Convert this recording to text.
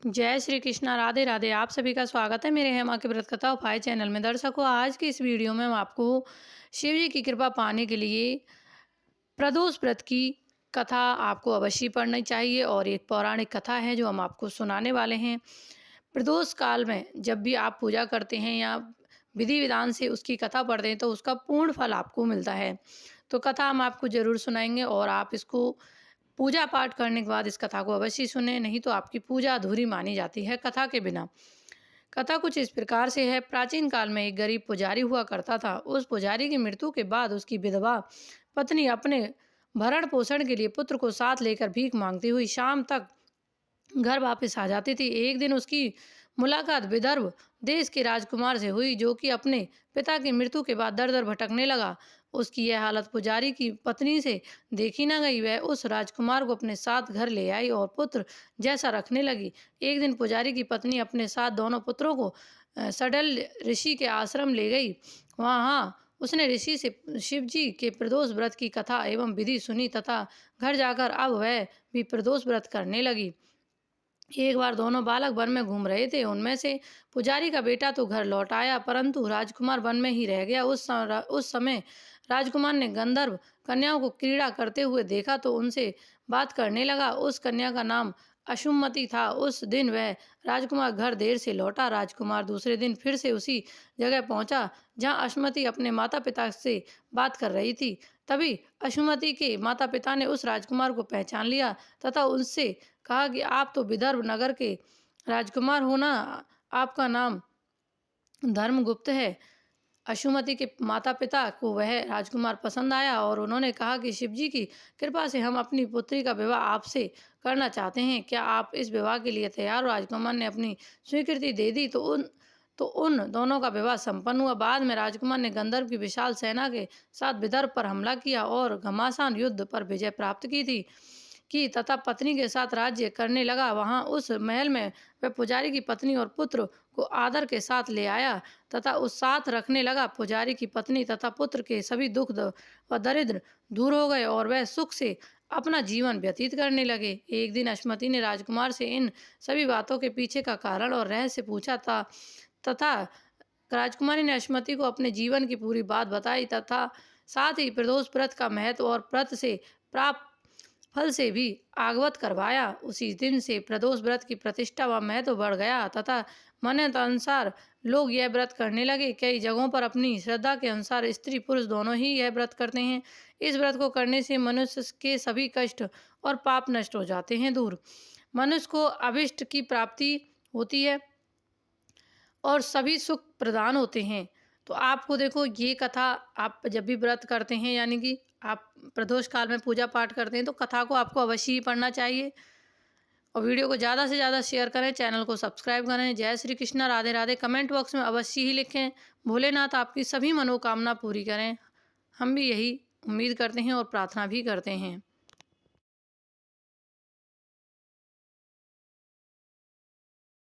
जय श्री कृष्णा, राधे राधे। आप सभी का स्वागत है मेरे हेमा के व्रत कथा उपाय चैनल में। दर्शकों, आज की इस वीडियो में हम आपको शिव जी की कृपा पाने के लिए प्रदोष व्रत की कथा आपको अवश्य पढ़नी चाहिए और एक पौराणिक कथा है जो हम आपको सुनाने वाले हैं। प्रदोष काल में जब भी आप पूजा करते हैं या विधि विधान से उसकी कथा पढ़ते हैं तो उसका पूर्ण फल आपको मिलता है। तो कथा हम आपको ज़रूर सुनाएंगे और आप इसको पूजा पाठ करने के बाद इस कथा को अवश्य सुने, नहीं तो आपकी पूजा अधूरी मानी जाती है कथा के बिना। कथा कुछ इस प्रकार से है। प्राचीन काल में एक गरीब पुजारी हुआ करता था। उस पुजारी की मृत्यु के बाद उसकी विधवा पत्नी अपने भरण पोषण के लिए पुत्र को साथ लेकर भीख मांगती हुई शाम तक घर वापस आ जाती थी। एक दिन उसकी मुलाकात विदर्भ देश के राजकुमार से हुई, जो कि अपने पिता की मृत्यु के बाद दर दर भटकने लगा। उसकी यह हालत पुजारी की पत्नी से देखी न गई। वह उस राजकुमार को अपने साथ घर ले आई और पुत्र जैसा रखने लगी। एक दिन पुजारी की पत्नी अपने साथ दोनों पुत्रों को सडल ऋषि के आश्रम ले गई। वहाँ उसने ऋषि से शिव जी के प्रदोष व्रत की कथा एवं विधि सुनी तथा घर जाकर अब वह भी प्रदोष व्रत करने लगी। एक बार दोनों बालक वन में घूम रहे थे। उनमें से पुजारी का बेटा तो घर लौट आया, परंतु राजकुमार वन में ही रह गया। उस समय राजकुमार ने गंधर्व कन्याओं को क्रीड़ा करते हुए देखा तो उनसे बात करने लगा। उस कन्या का नाम अशुमति था। उस दिन वह राजकुमार घर देर से लौटा। राजकुमार दूसरे दिन फिर से उसी जगह पहुंचा जहां अशुमति अपने माता पिता से बात कर रही थी। तभी अशुमति के माता पिता ने उस राजकुमार को पहचान लिया तथा उससे कहा कि आप तो विदर्भ नगर के राजकुमार हो ना, आपका नाम धर्मगुप्त है। अशुमति के माता पिता को वह राजकुमार पसंद आया और उन्होंने कहा कि शिव जी की कृपा से हम अपनी पुत्री का विवाह आपसे करना चाहते हैं, क्या आप इस विवाह के लिए तैयार हो? राजकुमार ने अपनी स्वीकृति दे दी तो उन दोनों का विवाह संपन्न हुआ। बाद में राजकुमार ने गंधर्व की विशाल सेना के साथ विदर्भ पर हमला किया और घमासान युद्ध पर विजय प्राप्त की तथा पत्नी के साथ राज्य करने लगा। वहां उस महल में वह पुजारी की पत्नी और पुत्र को आदर के साथ ले आया तथा उस साथ रखने लगा। पुजारी की पत्नी तथा पुत्र के सभी दुख व दरिद्र दूर हो गए और वह सुख से अपना जीवन व्यतीत करने लगे। एक दिन अशुमति ने राजकुमार से इन सभी बातों के पीछे का कारण और रहस्य पूछा था तथा राजकुमारी ने अशुमति को अपने जीवन की पूरी बात बताई तथा साथ ही प्रदोष व्रत का महत्व और व्रत से प्राप्त फल से भी अवगत करवाया। उसी दिन से प्रदोष व्रत की प्रतिष्ठा व महत्व बढ़ गया तथा मान्यतानुसार लोग यह व्रत करने लगे। कई जगहों पर अपनी श्रद्धा के अनुसार स्त्री पुरुष दोनों ही यह व्रत करते हैं। इस व्रत को करने से मनुष्य के सभी कष्ट और पाप नष्ट हो जाते हैं दूर। मनुष्य को अभिष्ट की प्राप्ति होती है और सभी सुख प्रदान होते हैं। तो आपको देखो, ये कथा आप जब भी व्रत करते हैं यानी कि आप प्रदोष काल में पूजा पाठ करते हैं तो कथा को आपको अवश्य ही पढ़ना चाहिए और वीडियो को ज़्यादा से ज़्यादा शेयर करें, चैनल को सब्सक्राइब करें। जय श्री कृष्णा, राधे राधे। कमेंट बॉक्स में अवश्य ही लिखें। भोलेनाथ आपकी सभी मनोकामना पूरी करें। हम भी यही उम्मीद करते हैं और प्रार्थना भी करते हैं।